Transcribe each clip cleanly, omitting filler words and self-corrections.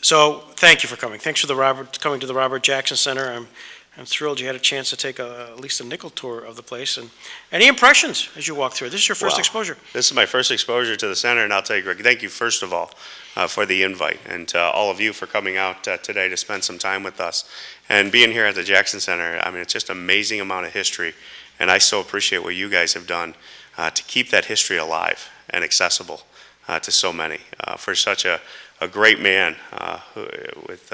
So thank you for coming. Thanks for coming to the Robert Jackson Center. I'm thrilled you had a chance to take at least a nickel tour of the place. And any impressions as you walk through? This is your first Well, exposure. This is my first exposure to the center, and I'll tell you, Greg, thank you first of all for the invite, and to all of you for coming out today to spend some time with us. And being here at the Jackson Center, I mean, it's just an amazing amount of history, and I so appreciate what you guys have done to keep that history alive and accessible to so many. For such a great man with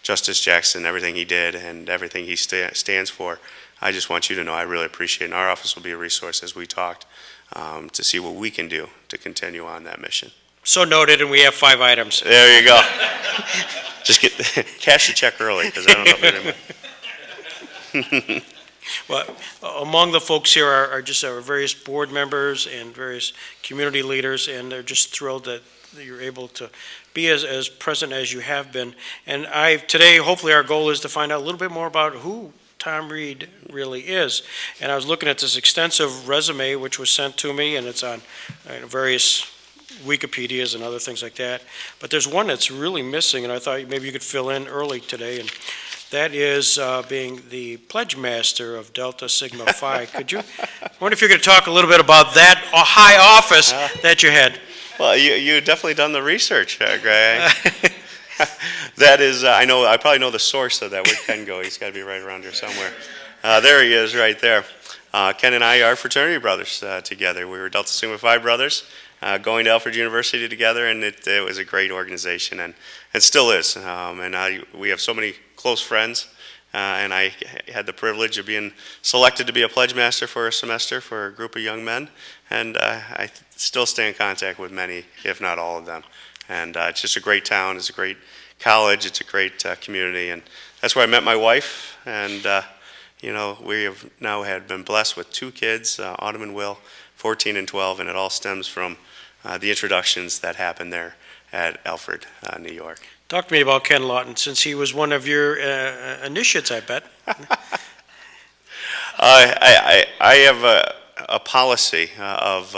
Justice Jackson, everything he did and everything he stands for, I just want you to know I really appreciate it. And our office will be a resource, as we talked, to see what we can do to continue on that mission. So noted, and we have 5 items. There you go. Just cash the check early, because I don't know if you're Well, among the folks here are just our various board members and various community leaders, and they're just thrilled that you're able to be as present as you have been. And today, hopefully our goal is to find out a little bit more about who Tom Reed really is. And I was looking at this extensive resume which was sent to me, and it's on various Wikipedias and other things like that. But there's one that's really missing, and I thought maybe you could fill in early today, and that is being the pledge master of Delta Sigma Phi. I wonder if you could talk a little bit about that high office that you had. Well, you definitely done the research, Greg. That is, I probably know the source of that. Where'd Ken go? He's got to be right around here somewhere. There he is, right there. Ken and I are fraternity brothers together. We were Delta Sigma Phi brothers, going to Alfred University together, and it was a great organization, and it still is. We have so many close friends, and I had the privilege of being selected to be a pledge master for a semester for a group of young men, and I still stay in contact with many, if not all of them. And it's just a great town, it's a great college, it's a great community, and that's where I met my wife, and we have now been blessed with 2 kids, Autumn and Will, 14 and 12, and it all stems from the introductions that happened there at Alfred, New York. Talk to me about Ken Lawton, since he was one of your initiates, I bet. I have a policy of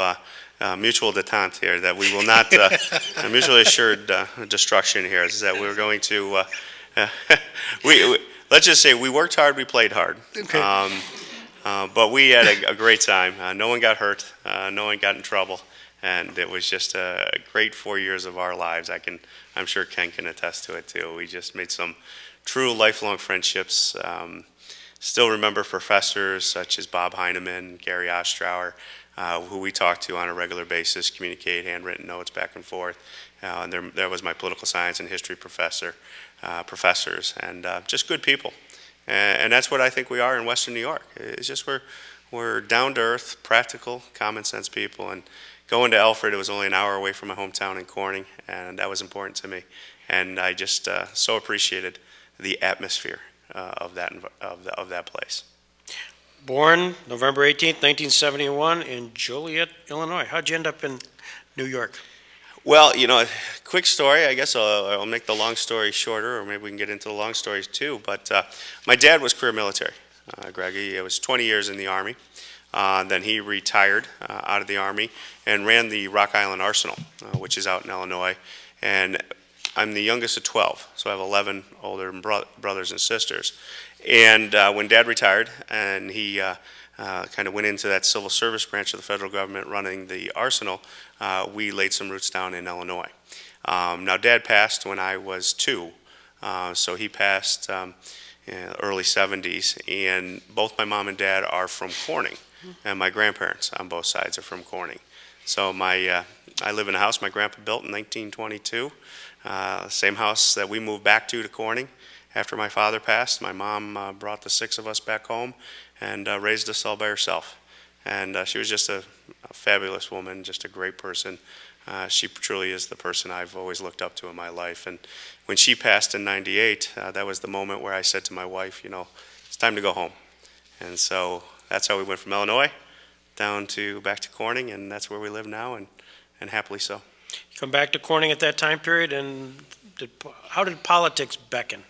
mutual detente here, that we will not, mutually assured destruction here, is that we're going to, let's just say we worked hard, we played hard. Okay. But we had a great time. No one got hurt, no one got in trouble, and it was just a great 4 years of our lives. I'm sure Ken can attest to it too. We just made some true lifelong friendships. Still remember professors such as Bob Heineman, Gary Ostrower, who we talk to on a regular basis, communicate handwritten notes back and forth. And there was my political science and history professors, and just good people. And that's what I think we are in Western New York. It's just we're down to earth, practical, common sense people. And going to Alfred, it was only an hour away from my hometown in Corning, and that was important to me. And I just so appreciated the atmosphere of that place. Born November 18th, 1971 in Joliet, Illinois. How'd you end up in New York? Well, quick story. I guess I'll make the long story shorter, or maybe we can get into the long stories too. But my dad was career military, Greg. He was 20 years in the Army. Then he retired out of the Army and ran the Rock Island Arsenal, which is out in Illinois. And I'm the youngest of 12, so I have 11 older brothers and sisters. And when Dad retired and he kind of went into that civil service branch of the federal government running the Arsenal, we laid some roots down in Illinois. Now, Dad passed when I was 2, so he passed early 70s, and both my mom and dad are from Corning, and my grandparents on both sides are from Corning. So I live in a house my grandpa built in 1922, same house that we moved back to Corning after my father passed. My mom brought the 6 of us back home and raised us all by herself. And she was just a fabulous woman, just a great person. She truly is the person I've always looked up to in my life. And when she passed in '98, that was the moment where I said to my wife, it's time to go home. And so that's how we went from Illinois back to Corning, and that's where we live now, and happily so. You come back to Corning at that time period, and how did politics beckon?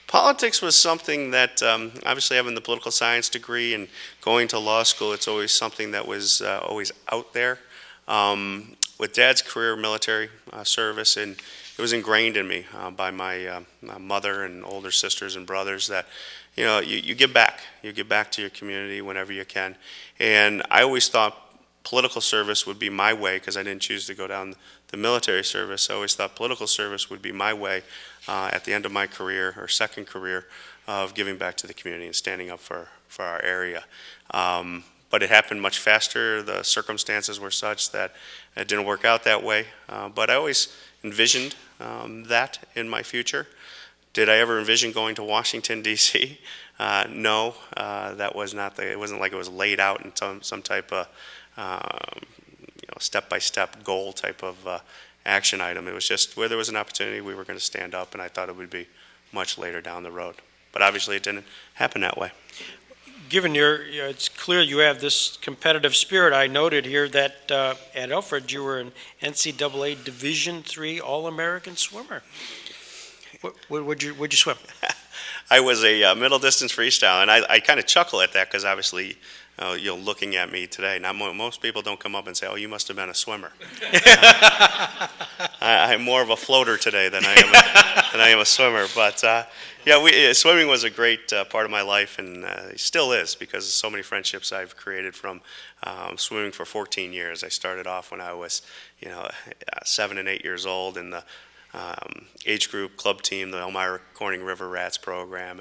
Politics was something that, obviously having the political science degree and going to law school, it's always something that was always out there. with Dad's career military service, and it was ingrained in me by my mother and older sisters and brothers that, you give back. You give back to your community whenever you can. And I always thought political service would be my way, because I didn't choose to go down the military service. I always thought political service would be my way at the end of my career, or second career, of giving back to the community and standing up for our area. But it happened much faster. The circumstances were such that it didn't work out that way. But I always envisioned that in my future. Did I ever envision going to Washington, D.C.? No, that was not it wasn't like it was laid out in some type of step-by-step goal type of action item. It was just where there was an opportunity, we were going to stand up, and I thought it would be much later down the road. But obviously it didn't happen that way. Given it's clear you have this competitive spirit. I noted here that at Alfred you were an NCAA Division III All-American swimmer. Would you swim? I was a middle distance freestyle, and I kind of chuckle at that, because obviously, looking at me today, most people don't come up and say, "Oh, you must have been a swimmer." I'm more of a floater today than I am a swimmer. But swimming was a great part of my life, and it still is, because of so many friendships I've created from swimming for 14 years. I started off when I was, 7 and 8 years old in the age group club team, the Elmira Corning River Rats program,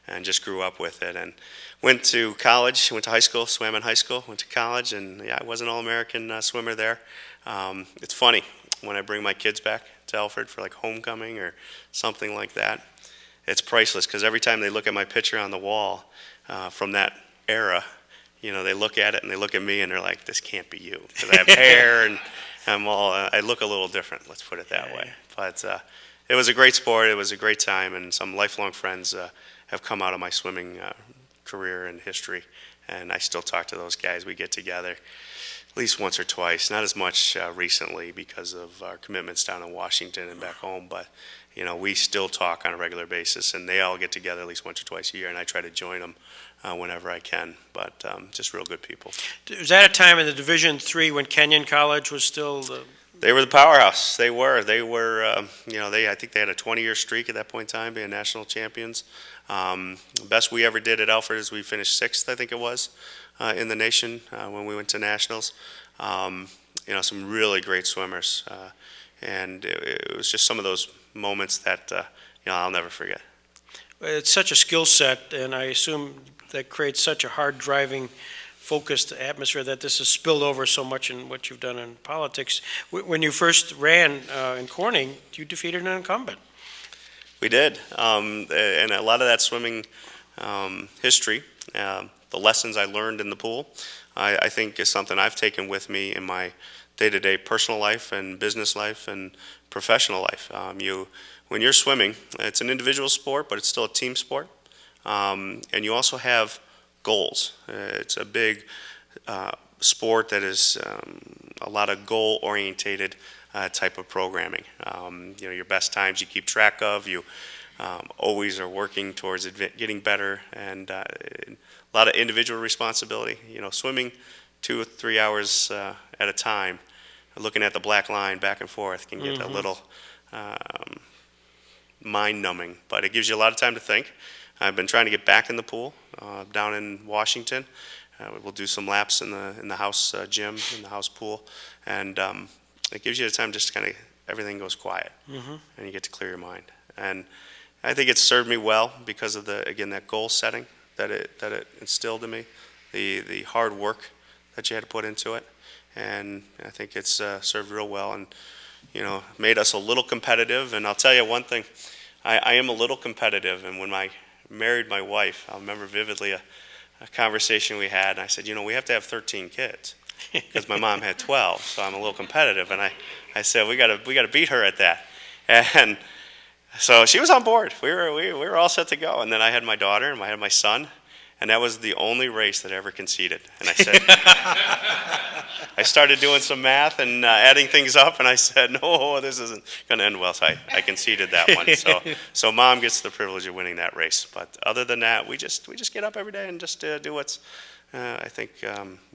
and just grew up with it. And went to college, went to high school, swam in high school, went to college, and I was an All-American swimmer there. It's funny, when I bring my kids back to Alfred for like homecoming or something like that, it's priceless, because every time they look at my picture on the wall from that era, they look at it and they look at me and they're like, "This can't be you," because I have hair and I look a little different, let's put it that way. But it was a great sport, it was a great time, and some lifelong friends have come out of my swimming career and history, and I still talk to those guys. We get together at least once or twice, not as much recently because of our commitments down in Washington and back home, but we still talk on a regular basis, and they all get together at least once or twice a year, and I try to join them whenever I can. But just real good people. Was that a time in the Division III when Kenyon College was still They were the powerhouse. They were. I think they had a 20-year streak at that point in time, being national champions. The best we ever did at Alfred is we finished 6th, I think it was, in the nation when we went to nationals. Some really great swimmers, and it was just some of those moments that I'll never forget. It's such a skill set, and I assume that creates such a hard-driving, focused atmosphere that this has spilled over so much in what you've done in politics. When you first ran in Corning, you defeated an incumbent. We did, and a lot of that swimming history, the lessons I learned in the pool, I think is something I've taken with me in my day-to-day personal life and business life and professional life. When you're swimming, it's an individual sport, but it's still a team sport. And you also have goals. It's a big sport that is a lot of goal-orientated type of programming. Your best times you keep track of. You always are working towards getting better, and a lot of individual responsibility. Swimming 2 or 3 hours at a time, looking at the black line back and forth can get a little mind-numbing, but it gives you a lot of time to think. I've been trying to get back in the pool down in Washington. We'll do some laps in the house gym, in the house pool, and it gives you the time just kind of, everything goes quiet, and you get to clear your mind. And I think it's served me well because of that goal setting that it instilled in me, the hard work that you had to put into it, and I think it's served real well, and made us a little competitive. And I'll tell you one thing, I am a little competitive, and when I married my wife, I remember vividly a conversation we had, and I said, we have to have 13 kids, because my mom had 12, so I'm a little competitive, and I said, we got to beat her at that. And so she was on board. We were all set to go, and then I had my daughter, and I had my son, and that was the only race that I ever conceded. And I said, I started doing some math and adding things up, and I said, no, this isn't going to end well. So I conceded that one. So Mom gets the privilege of winning that race. But other than that, we just get up every day and just do what's I think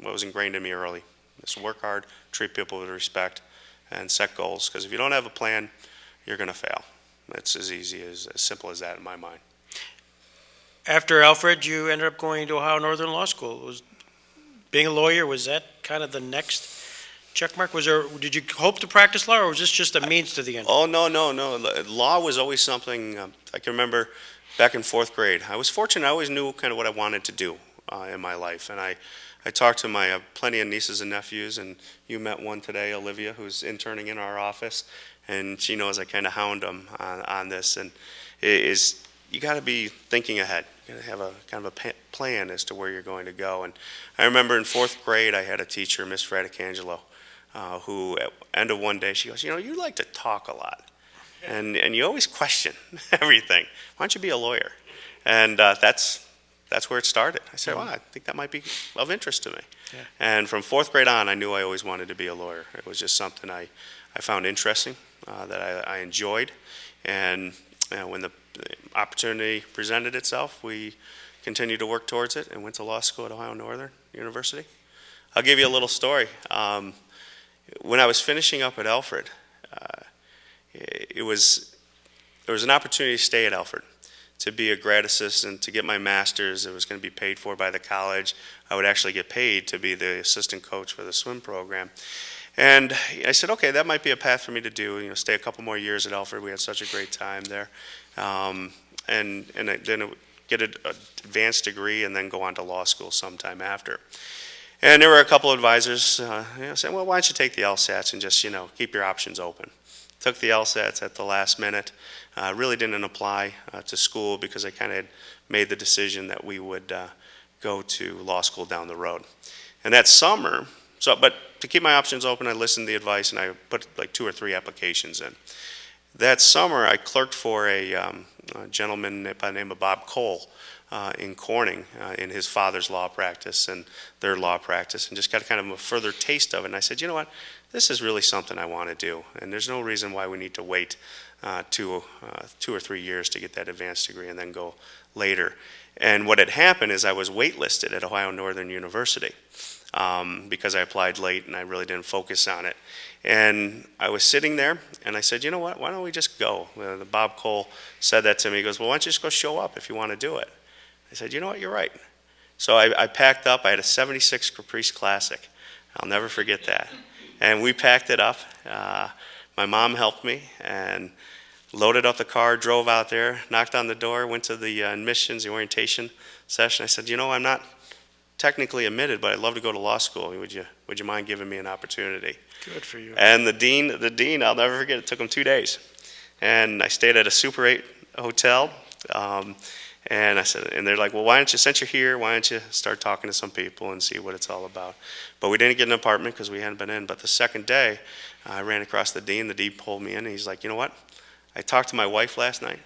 what was ingrained in me early. Just work hard, treat people with respect, and set goals. Because if you don't have a plan, you're going to fail. It's as simple as that in my mind. After Alfred, you ended up going to Ohio Northern Law School. Being a lawyer, was that kind of the next check mark? Did you hope to practice law, or was this just a means to the end? Oh, no, no, no. Law was always something, I can remember back in fourth grade. I was fortunate. I always knew kind of what I wanted to do in my life. And I talked to my plenty of nieces and nephews, and you met one today, Olivia, who's interning in our office. And she knows I kind of hound them on this. And you got to be thinking ahead. You got to have a kind of a plan as to where you're going to go. And I remember in fourth grade, I had a teacher, Miss Fraticangelo, who at the end of one day, she goes, you like to talk a lot. And you always question everything. Why don't you be a lawyer? And that's where it started. I said, well, I think that might be of interest to me. Yeah. And from fourth grade on, I knew I always wanted to be a lawyer. It was just something I found interesting, that I enjoyed. And when the opportunity presented itself, we continued to work towards it and went to law school at Ohio Northern University. I'll give you a little story. When I was finishing up at Alfred, there was an opportunity to stay at Alfred, to be a grad assistant, to get my master's. It was going to be paid for by the college. I would actually get paid to be the assistant coach for the swim program. And I said, okay, that might be a path for me to do, stay a couple more years at Alfred. We had such a great time there. And then get an advanced degree and then go on to law school sometime after. And there were a couple of advisors saying, well, why don't you take the LSATs and just, keep your options open. Took the LSATs at the last minute. Really didn't apply to school because I kind of had made the decision that we would go to law school down the road. And that summer, but to keep my options open, I listened to the advice and I put like 2 or 3 applications in. That summer, I clerked for a gentleman by the name of Bob Cole in Corning, in his father's law practice and their law practice, and just got kind of a further taste of it. And I said, you know what, this is really something I want to do, and there's no reason why we need to wait 2 or 3 years to get that advanced degree and then go later. And what had happened is I was waitlisted at Ohio Northern University because I applied late and I really didn't focus on it. And I was sitting there, and I said, you know what, why don't we just go? Bob Cole said that to me. He goes, well, why don't you just go show up if you want to do it? I said, you know what, you're right. So I packed up. I had a 76 Caprice Classic. I'll never forget that. And we packed it up. My mom helped me and loaded up the car, drove out there, knocked on the door, went to the admissions, the orientation session. I said, I'm not technically admitted, but I'd love to go to law school. Would you mind giving me an opportunity? Good for you. And the dean, I'll never forget, it took him 2 days. And I stayed at a Super 8 hotel. And I said, and they're like, well, why don't you, since you're here, why don't you start talking to some people and see what it's all about? But we didn't get an apartment because we hadn't been in. But the second day, I ran across the dean. The dean pulled me in, and he's like, you know what? I talked to my wife last night,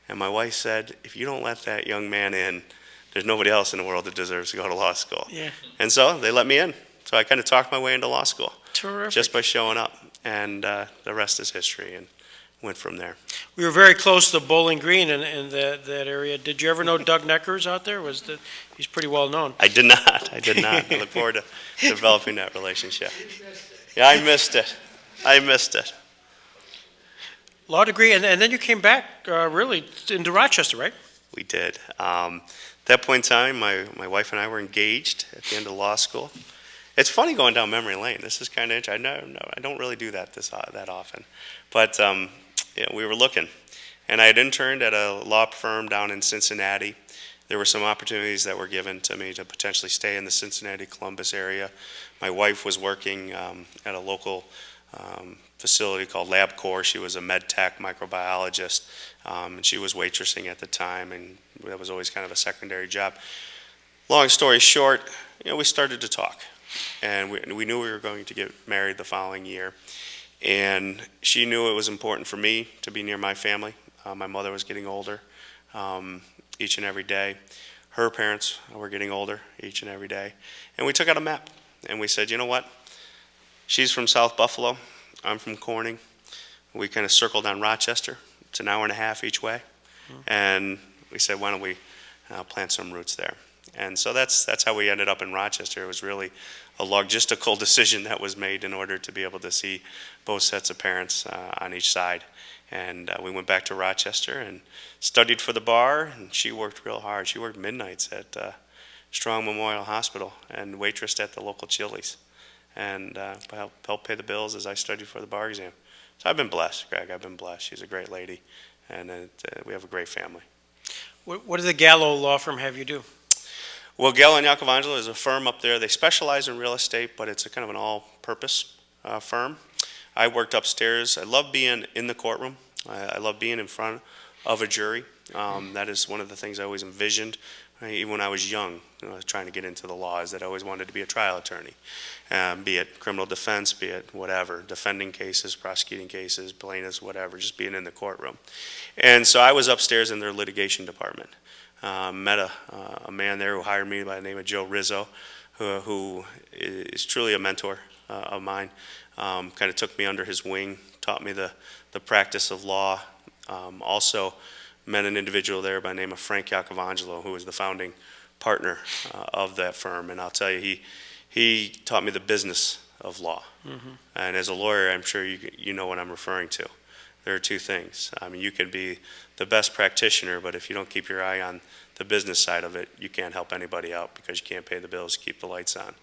and my wife said, if you don't let that young man in, there's nobody else in the world that deserves to go to law school. Yeah. And so they let me in. So I kind of talked my way into law school. Terrific. Just by showing up. And the rest is history, and went from there. We were very close to Bowling Green in that area. Did you ever know Doug Neckers out there? He's pretty well known. I did not. I look forward to developing that relationship. Yeah, I missed it. Law degree, and then you came back really into Rochester, right? We did. At that point in time, my wife and I were engaged at the end of law school. It's funny going down memory lane. This is kind of interesting. I don't really do that that often. But we were looking. And I had interned at a law firm down in Cincinnati. There were some opportunities that were given to me to potentially stay in the Cincinnati, Columbus area. My wife was working at a local facility called LabCorp. She was a med tech microbiologist, and she was waitressing at the time, and that was always kind of a secondary job. Long story short, we started to talk, and we knew we were going to get married the following year, and she knew it was important for me to be near my family. My mother was getting older each and every day. Her parents were getting older each and every day, and we took out a map, and we said, you know what? She's from South Buffalo. I'm from Corning. We kind of circled on Rochester. It's an hour and a half each way. And we said, why don't we plant some roots there? And so that's how we ended up in Rochester. It was really a logistical decision that was made in order to be able to see both sets of parents on each side. And we went back to Rochester and studied for the bar, and she worked real hard. She worked midnights at Strong Memorial Hospital and waitressed at the local Chili's, and helped pay the bills as I studied for the bar exam. So I've been blessed, Greg. I've been blessed. She's a great lady, and we have a great family. What does the Gallo Law Firm have you do? Well, Gallo and Iacovangelo is a firm up there. They specialize in real estate, but it's a kind of an all-purpose firm. I worked upstairs. I love being in the courtroom. I love being in front of a jury. That is one of the things I always envisioned, even when I was young, trying to get into the law, is that I always wanted to be a trial attorney, be it criminal defense, be it whatever, defending cases, prosecuting cases, plaintiffs, whatever, just being in the courtroom. And so I was upstairs in their litigation department. Met a man there who hired me by the name of Joe Rizzo, who is truly a mentor of mine. Kind of took me under his wing, taught me the practice of law. Also met an individual there by the name of Frank Iacovangelo, who was the founding partner of that firm. And I'll tell you, he taught me the business of law. Mm-hmm. And as a lawyer, I'm sure you know what I'm referring to. There are two things. I mean, you can be the best practitioner, but if you don't keep your eye on the business side of it, you can't help anybody out because you can't pay the bills, keep the lights on.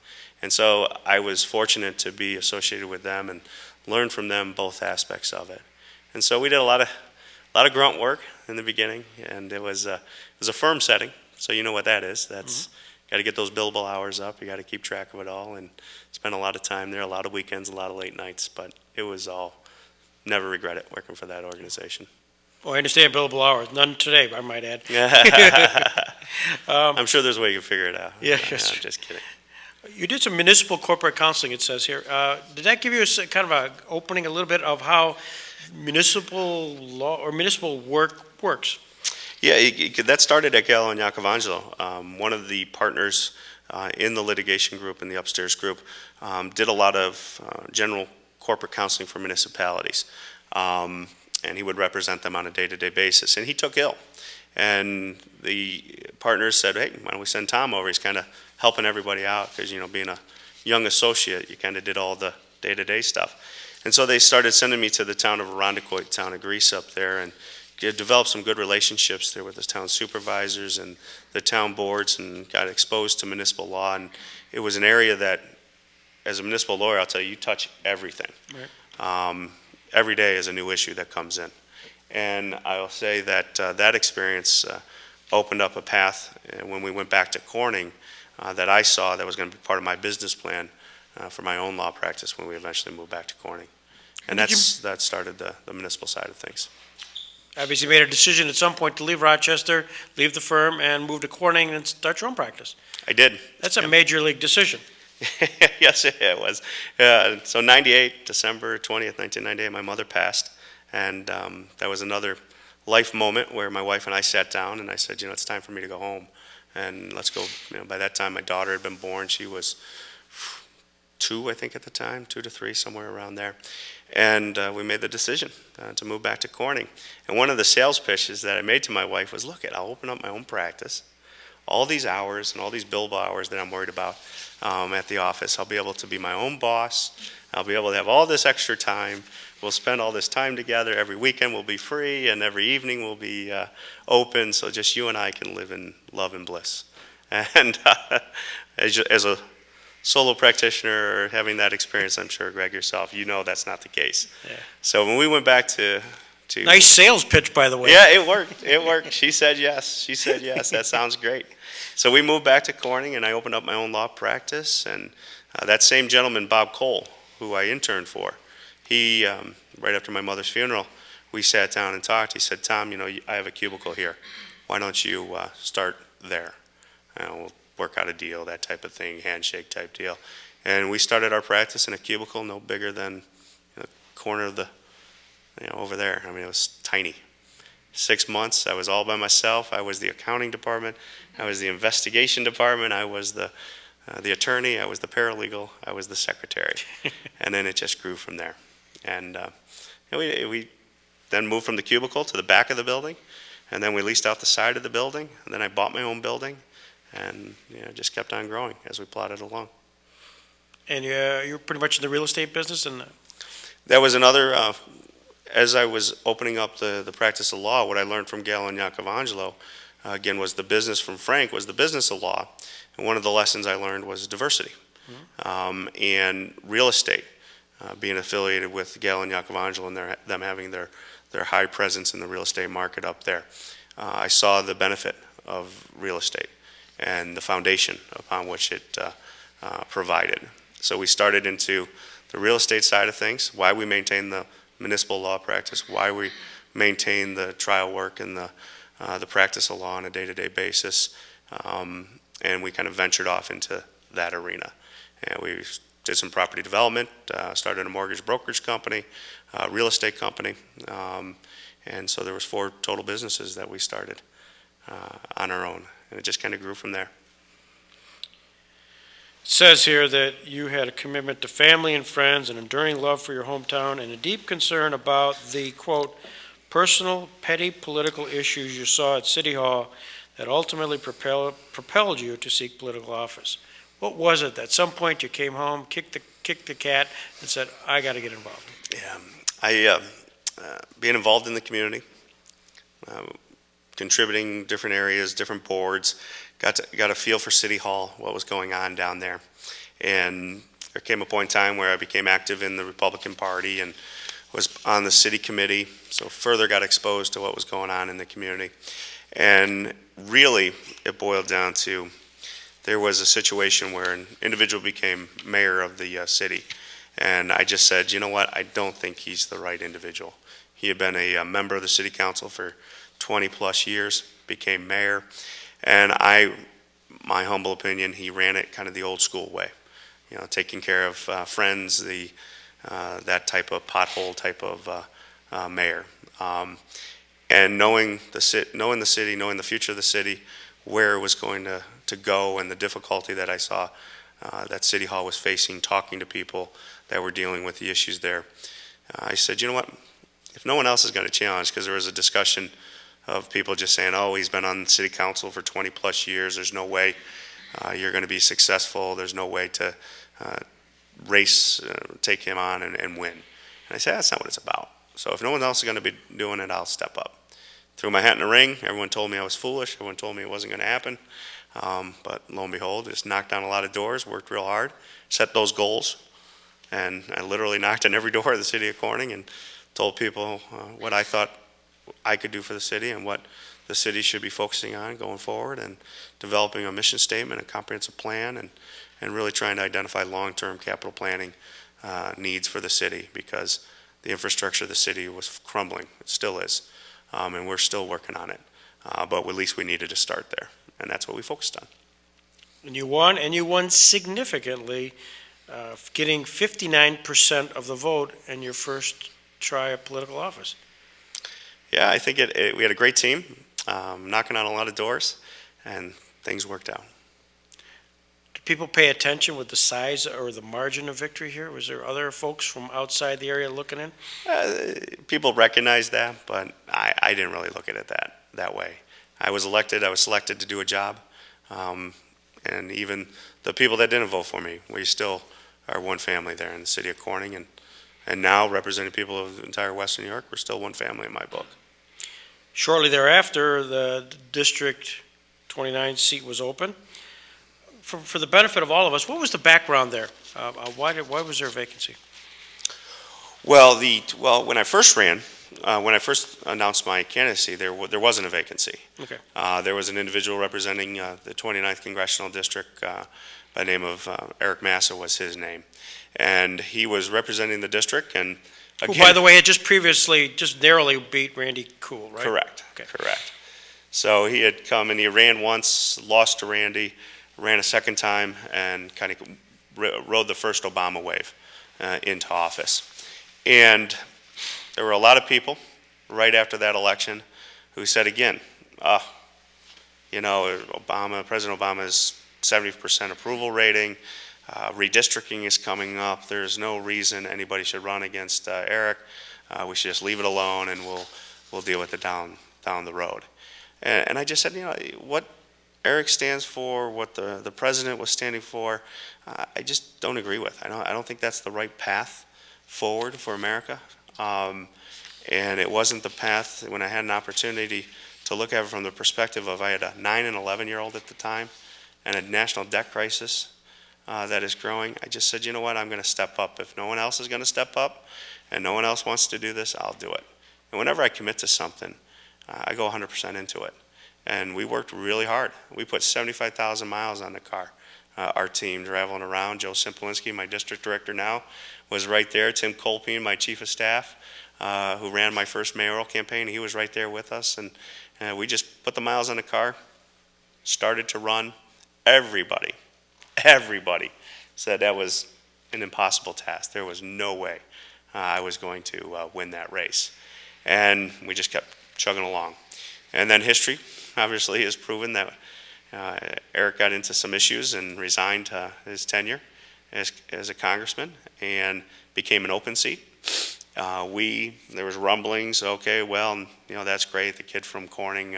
And so I was fortunate to be associated with them and learn from them both aspects of it. And so we did a lot of grunt work in the beginning, and it was a firm setting, so you know what that is. That's got to get those billable hours up. You got to keep track of it all, and spend a lot of time there, a lot of weekends, a lot of late nights. But it was all, never regret it working for that organization. Well, I understand billable hours. None today, I might add. I'm sure there's a way you can figure it out. Yeah, I'm just kidding. You did some municipal corporate counseling, it says here. Did that give you kind of a opening a little bit of how municipal law or municipal work works? Yeah, that started at Gallo and Iacovangelo. One of the partners in the litigation group, in the upstairs group, did a lot of general corporate counseling for municipalities. And he would represent them on a day-to-day basis. And he took ill. And the partners said, hey, why don't we send Tom over? He's kind of helping everybody out because, being a young associate, you kind of did all the day-to-day stuff. And so they started sending me to the town of Irondequoit, town of Greece up there, and developed some good relationships there with the town supervisors and the town boards, and got exposed to municipal law. And it was an area that, as a municipal lawyer, I'll tell you, you touch everything. Right. Every day is a new issue that comes in. And I'll say that that experience opened up a path when we went back to Corning that I saw that was going to be part of my business plan for my own law practice when we eventually moved back to Corning. And that started the municipal side of things. Obviously, you made a decision at some point to leave Rochester, leave the firm, and move to Corning and start your own practice. I did. That's a major league decision. Yes, it was. So December 20th, 1998, my mother passed. And that was another life moment where my wife and I sat down and I said, it's time for me to go home. And let's go. By that time, my daughter had been born. She was 2, I think, at the time, 2 to 3, somewhere around there. And we made the decision to move back to Corning. And one of the sales pitches that I made to my wife was, look, I'll open up my own practice. All these hours and all these billable hours that I'm worried about at the office, I'll be able to be my own boss. I'll be able to have all this extra time. We'll spend all this time together. Every weekend will be free, and every evening will be open, so just you and I can live in love and bliss. And as a solo practitioner, having that experience, I'm sure, Greg, yourself, that's not the case. Yeah. So when we went back to nice sales pitch, by the way. Yeah, it worked. It worked. She said yes. That sounds great. So we moved back to Corning, and I opened up my own law practice. And that same gentleman, Bob Cole, who I interned for, he, right after my mother's funeral, we sat down and talked. He said, Tom, I have a cubicle here. Why don't you start there? We'll work out a deal, that type of thing, handshake type deal. And we started our practice in a cubicle no bigger than the corner of the, over there. I mean, it was tiny. 6 months, I was all by myself. I was the accounting department. I was the investigation department. I was the attorney. I was the paralegal. I was the secretary. And then it just grew from there. And we then moved from the cubicle to the back of the building. And then we leased out the side of the building. And then I bought my own building. and just kept on growing as we plodded along. And you're pretty much in the real estate business, and That was another, as I was opening up the practice of law, what I learned from Gail and Yakovangelo, again, was the business from Frank, was the business of law. And one of the lessons I learned was diversity. And real estate, being affiliated with Gail and Yakovangelo and them having their high presence in the real estate market up there. I saw the benefit of real estate and the foundation upon which it provided. So we started into the real estate side of things, why we maintain the municipal law practice, why we maintain the trial work and the practice of law on a day-to-day basis, and we kind of ventured off into that arena. And we did some property development, started a mortgage brokerage company, real estate company, and so there was 4 total businesses that we started on our own, and it just kind of grew from there. it says here that you had a commitment to family and friends, an enduring love for your hometown, and a deep concern about the, quote, personal, petty political issues you saw at City Hall that ultimately propelled you to seek political office. What was it that at some point you came home, kicked the cat, and said, I got to get involved? Yeah, being involved in the community, contributing different areas, different boards, got a feel for City Hall, what was going on down there. And there came a point in time where I became active in the Republican Party and was on the city committee, so further got exposed to what was going on in the community. And really, it boiled down to, there was a situation where an individual became mayor of the city. And I just said, you know what, I don't think he's the right individual. He had been a member of the city council for 20 plus years, became mayor. And my humble opinion, he ran it kind of the old school way. Taking care of friends, that type of pothole type of mayor. And knowing the city, knowing the future of the city, where it was going to go, and the difficulty that I saw that City Hall was facing, talking to people that were dealing with the issues there, I said, you know what, if no one else is going to challenge, because there was a discussion of people just saying, oh, he's been on the city council for 20 plus years, there's no way you're going to be successful, there's no way to take him on and win. And I said, that's not what it's about. So if no one else is going to be doing it, I'll step up. Threw my hat in the ring. Everyone told me I was foolish. Everyone told me it wasn't going to happen. But lo and behold, just knocked on a lot of doors, worked real hard, set those goals. And I literally knocked on every door of the city of Corning and told people what I thought I could do for the city and what the city should be focusing on going forward, and developing a mission statement, a comprehensive plan, and really trying to identify long-term capital planning needs for the city, because the infrastructure of the city was crumbling. It still is. And we're still working on it. But at least we needed to start there, and that's what we focused on. And you won significantly, getting 59% of the vote in your first try at political office. Yeah, I think we had a great team, knocking on a lot of doors, and things worked out. Did people pay attention with the size or the margin of victory here? Was there other folks from outside the area looking in? People recognized that, but I didn't really look at it that way. I was selected to do a job, and even the people that didn't vote for me, we still are one family there in the city of Corning, and now representing people of the entire Western New York, we're still one family in my book. Shortly thereafter, the District 29 seat was open. For the benefit of all of us, what was the background there? Why was there a vacancy? Well, when I first ran, when I first announced my candidacy, there wasn't a vacancy. Okay. There was an individual representing the 29th Congressional District by the name of Eric Massa was his name. And he was representing the district, and again, Who, by the way, had just narrowly beat Randy Cool, right? Correct, Okay. correct. So he had come and he ran once, lost to Randy, ran a second time, and kind of rode the first Obama wave into office. And there were a lot of people right after that election who said again, President Obama's 70% approval rating, redistricting is coming up, there's no reason anybody should run against Eric, we should just leave it alone and we'll deal with it down the road. And I just said, Eric stands for, what the president was standing for, I just don't agree with. I don't think that's the right path forward for America. And it wasn't the path when I had an opportunity to look at it from the perspective of, I had a 9 and 11-year-old at the time and a national debt crisis that is growing. I just said, you know what, I'm going to step up. If no one else is going to step up and no one else wants to do this, I'll do it. And whenever I commit to something, I go 100% into it. And we worked really hard. We put 75,000 miles on the car. Our team traveling around. Joe Simplinski, my district director now, was right there. Tim Colpine, my chief of staff, who ran my first mayoral campaign, he was right there with us. And we just put the miles on the car, started to run. Everybody said that was an impossible task. There was no way I was going to win that race. And we just kept chugging along. And then history, obviously, has proven that Eric got into some issues and resigned his tenure as a congressman and became an open seat. There was rumblings, okay, well, that's great, the kid from Corning,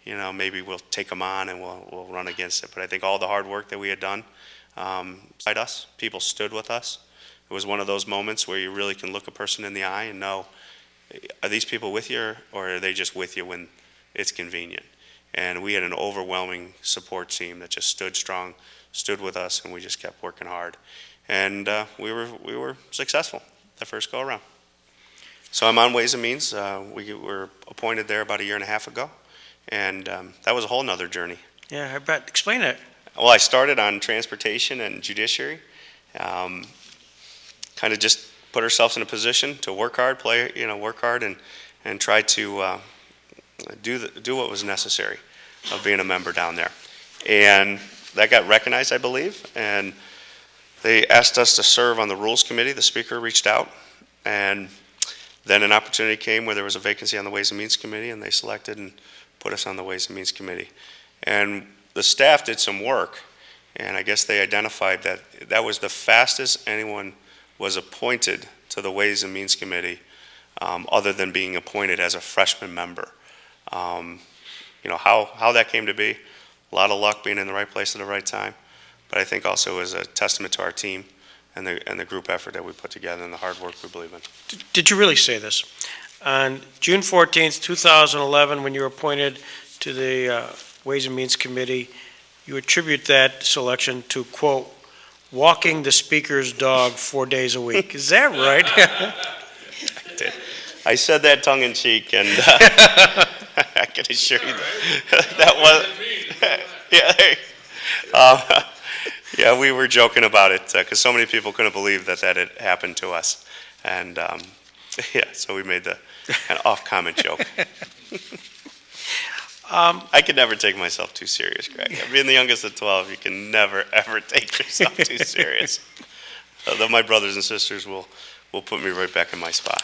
maybe we'll take him on and we'll run against it. But I think all the hard work that we had done, beside us, people stood with us. It was one of those moments where you really can look a person in the eye and know, are these people with you or are they just with you when it's convenient? And we had an overwhelming support team that just stood strong, stood with us, and we just kept working hard. And we were successful the first go around. So I'm on Ways and Means. We were appointed there about 1.5 years ago, and that was a whole nother journey. Yeah, I bet. Explain it. Well, I started on transportation and judiciary. Kind of just put ourselves in a position to work hard, work hard, and try to do what was necessary of being a member down there. And that got recognized, I believe, and they asked us to serve on the Rules Committee. The Speaker reached out, and then an opportunity came where there was a vacancy on the Ways and Means Committee, and they selected and put us on the Ways and Means Committee. And the staff did some work, and I guess they identified that that was the fastest anyone was appointed to the Ways and Means Committee, other than being appointed as a freshman member. How that came to be, a lot of luck, being in the right place at the right time, but I think also is a testament to our team and the group effort that we put together and the hard work we believe in. Did you really say this? On June 14th, 2011, when you were appointed to the Ways and Means Committee, you attribute that selection to, quote, walking the Speaker's dog 4 days a week. Is that right? I did. I said that tongue in cheek, and I can assure you that was, yeah, we were joking about it because so many people couldn't believe that had happened to us, and so we made the kind of off-comment joke. I could never take myself too serious, Greg. Being the youngest of 12, you can never, ever take yourself too serious. Although my brothers and sisters will put me right back in my spot.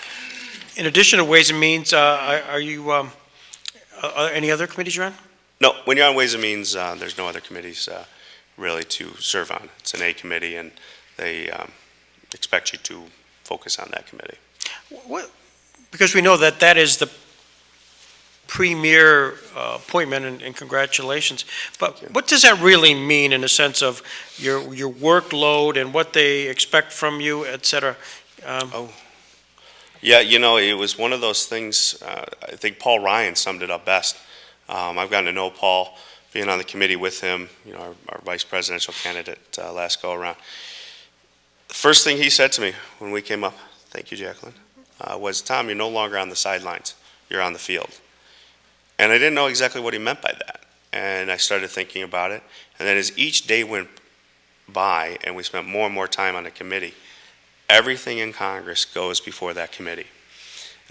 In addition to Ways and Means, are there any other committees you're on? No, when you're on Ways and Means, there's no other committees really to serve on. It's an A committee, and they expect you to focus on that committee. What, because we know that is the premier appointment, and congratulations. But what does that really mean in the sense of your workload and what they expect from you, et cetera? Yeah, it was one of those things, I think Paul Ryan summed it up best. I've gotten to know Paul, being on the committee with him, our vice presidential candidate last go around. The first thing he said to me when we came up, thank you, Jacqueline, was, Tom, you're no longer on the sidelines, you're on the field. And I didn't know exactly what he meant by that. And I started thinking about it. And then as each day went by and we spent more and more time on the committee, everything in Congress goes before that committee.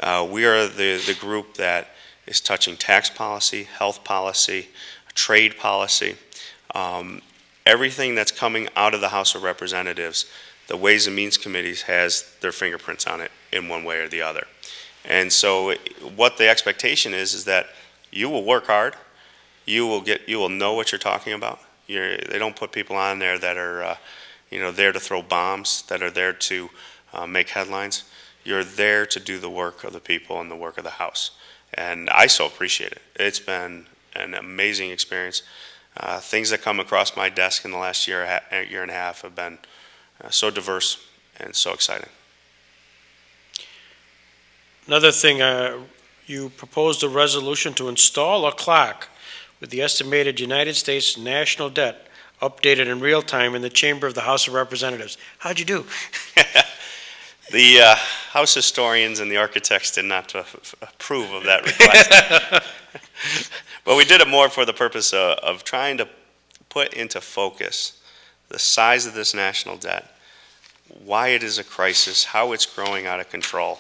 We are the group that is touching tax policy, health policy, trade policy. Everything that's coming out of the House of Representatives, the Ways and Means Committees has their fingerprints on it in one way or the other. And so what the expectation is that you will work hard, you will know what you're talking about. They don't put people on there that are there to throw bombs, that are there to make headlines. You're there to do the work of the people and the work of the House. And I so appreciate it. It's been an amazing experience. Things that come across my desk in the last year and a half have been so diverse and so exciting. Another thing, you proposed a resolution to install a clock with the estimated United States national debt updated in real time in the chamber of the House of Representatives. How'd you do? The House historians and the architects did not approve of that request. But we did it more for the purpose of trying to put into focus the size of this national debt, why it is a crisis, how it's growing out of control.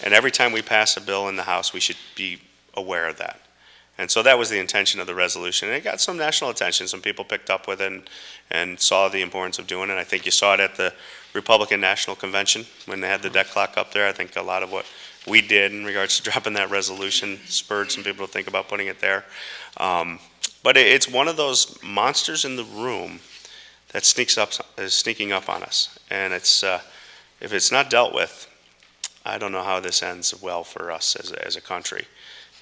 And every time we pass a bill in the House, we should be aware of that. And so that was the intention of the resolution. And it got some national attention. Some people picked up with it and saw the importance of doing it. I think you saw it at the Republican National Convention when they had the debt clock up there. I think a lot of what we did in regards to dropping that resolution spurred some people to think about putting it there. But it's one of those monsters in the room that is sneaking up on us. And it's if it's not dealt with, I don't know how this ends well for us as a country.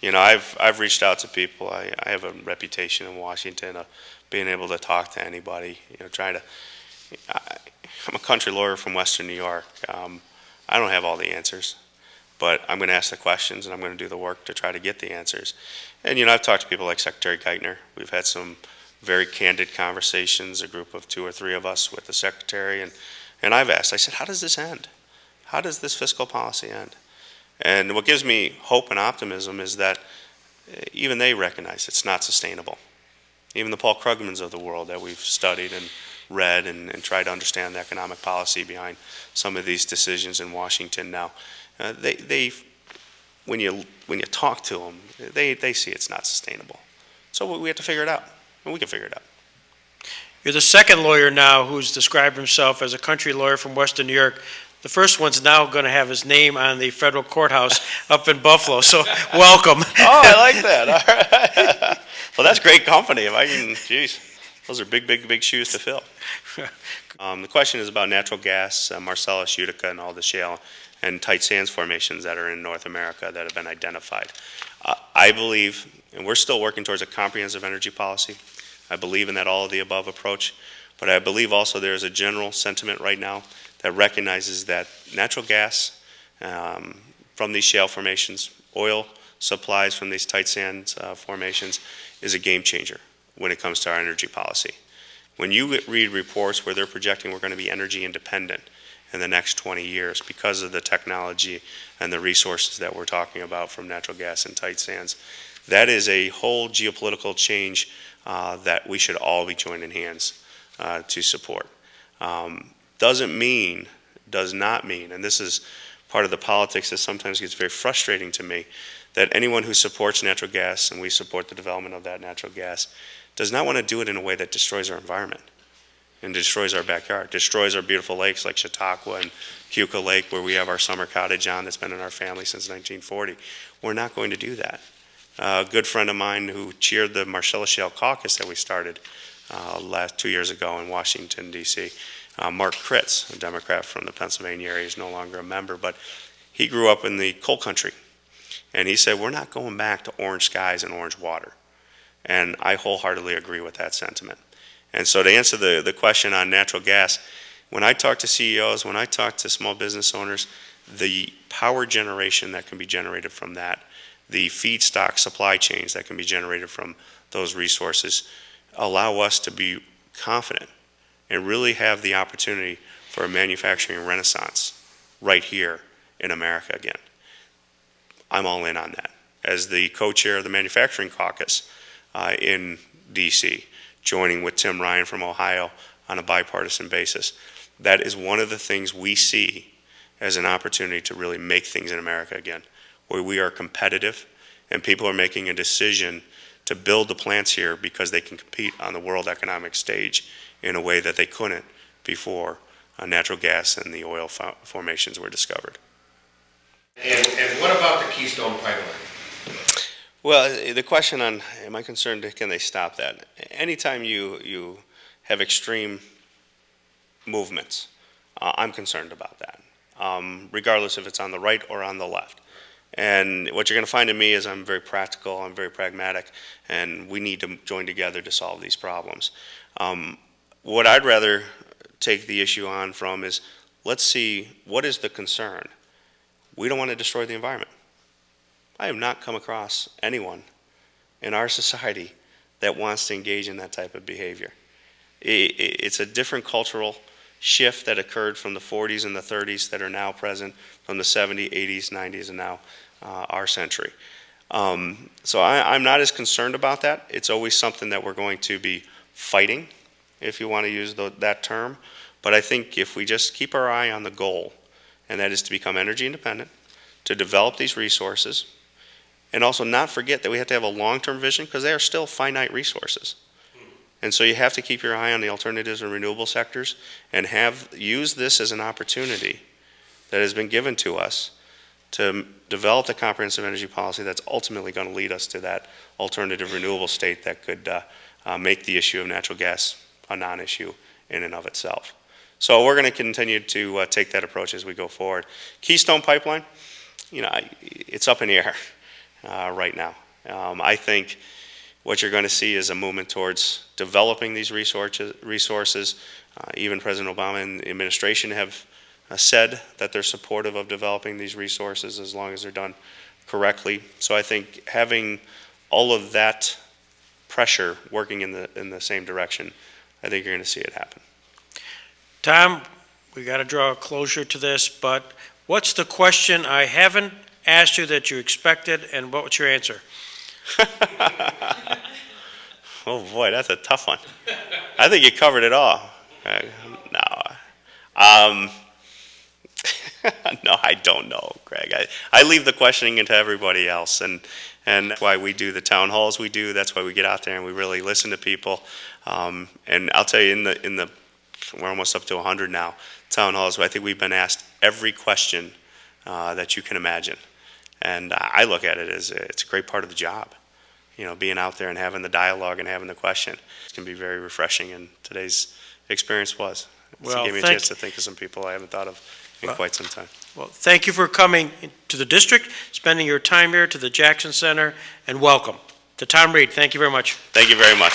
You know, I've reached out to people. I have a reputation in Washington of being able to talk to anybody. You know, I'm a country lawyer from Western New York. I don't have all the answers, but I'm going to ask the questions and I'm going to do the work to try to get the answers. And you know, I've talked to people like Secretary Geithner. We've had some very candid conversations, a group of 2 or 3 of us with the Secretary, and I've asked. I said, how does this end? How does this fiscal policy end? And what gives me hope and optimism is that even they recognize it's not sustainable. Even the Paul Krugmans of the world that we've studied and read and tried to understand the economic policy behind some of these decisions in Washington now, when you talk to them, they see it's not sustainable. So we have to figure it out, and we can figure it out. You're the second lawyer now who's described himself as a country lawyer from Western New York. The first one's now going to have his name on the federal courthouse up in Buffalo, so welcome. Oh, I like that. All right. Well, that's great company. If I can, geez, those are big shoes to fill. The question is about natural gas, Marcellus, Utica, and all the shale and tight sands formations that are in North America that have been identified. I believe, and we're still working towards a comprehensive energy policy. I believe in that all of the above approach, but I believe also there's a general sentiment right now that recognizes that natural gas from these shale formations, oil supplies from these tight sand formations is a game changer when it comes to our energy policy. When you read reports where they're projecting we're going to be energy independent in the next 20 years because of the technology and the resources that we're talking about from natural gas and tight sands, that is a whole geopolitical change that we should all be joining hands to support. Does not mean, and this is part of the politics that sometimes gets very frustrating to me, that anyone who supports natural gas, and we support the development of that natural gas, does not want to do it in a way that destroys our environment and destroys our backyard, destroys our beautiful lakes like Chautauqua and Keuka Lake, where we have our summer cottage on that's been in our family since 1940. We're not going to do that. A good friend of mine who chaired the Marcellus Shale Caucus that we started 2 years ago in Washington, D.C., Mark Kritz, a Democrat from the Pennsylvania area, is no longer a member, but he grew up in the coal country. And he said, we're not going back to orange skies and orange water. And I wholeheartedly agree with that sentiment. And so to answer the question on natural gas, when I talk to CEOs, when I talk to small business owners, the power generation that can be generated from that, the feedstock supply chains that can be generated from those resources allow us to be confident and really have the opportunity for a manufacturing renaissance right here in America again. I'm all in on that. As the co-chair of the Manufacturing Caucus in D.C., joining with Tim Ryan from Ohio on a bipartisan basis, that is one of the things we see as an opportunity to really make things in America again, where we are competitive and people are making a decision to build the plants here because they can compete on the world economic stage in a way that they couldn't before natural gas and the oil formations were discovered. And what about the Keystone Pipeline? Well, the question on, am I concerned, can they stop that? Anytime you have extreme movements, I'm concerned about that, regardless if it's on the right or on the left. And what you're going to find in me is I'm very practical, I'm very pragmatic, and we need to join together to solve these problems. What I'd rather take the issue on from is, let's see, what is the concern? We don't want to destroy the environment. I have not come across anyone in our society that wants to engage in that type of behavior. It's a different cultural shift that occurred from the 40s and the 30s that are now present from the 70s, 80s, 90s, and now our century. So I'm not as concerned about that. It's always something that we're going to be fighting, if you want to use that term. But I think if we just keep our eye on the goal, and that is to become energy independent, to develop these resources, and also not forget that we have to have a long-term vision, because they are still finite resources. And so you have to keep your eye on the alternatives and renewable sectors, and use this as an opportunity that has been given to us to develop the comprehensive energy policy that's ultimately going to lead us to that alternative renewable state that could make the issue of natural gas a non-issue in and of itself. So we're going to continue to take that approach as we go forward. Keystone Pipeline, it's up in the air right now. I think what you're going to see is a movement towards developing these resources. Even President Obama and the administration have said that they're supportive of developing these resources as long as they're done correctly. So I think having all of that pressure working in the same direction, I think you're going to see it happen. Tom, we got to draw a closure to this, but what's the question I haven't asked you that you expected, and what was your answer? Oh boy, that's a tough one. I think you covered it all. No, I don't know, Greg. I leave the questioning into everybody else, and that's why we do the town halls we do. That's why we get out there and we really listen to people. And I'll tell you, we're almost up to 100 now town halls. I think we've been asked every question that you can imagine, and I look at it as it's a great part of the job. Being out there and having the dialogue and having the question. It can be very refreshing, and today's experience was. Well, it gave me a chance to think of some people I haven't thought of in quite some time. Well, thank you for coming to the district, spending your time here, to the Jackson Center, and welcome. To Tom Reed, thank you very much. Thank you very much.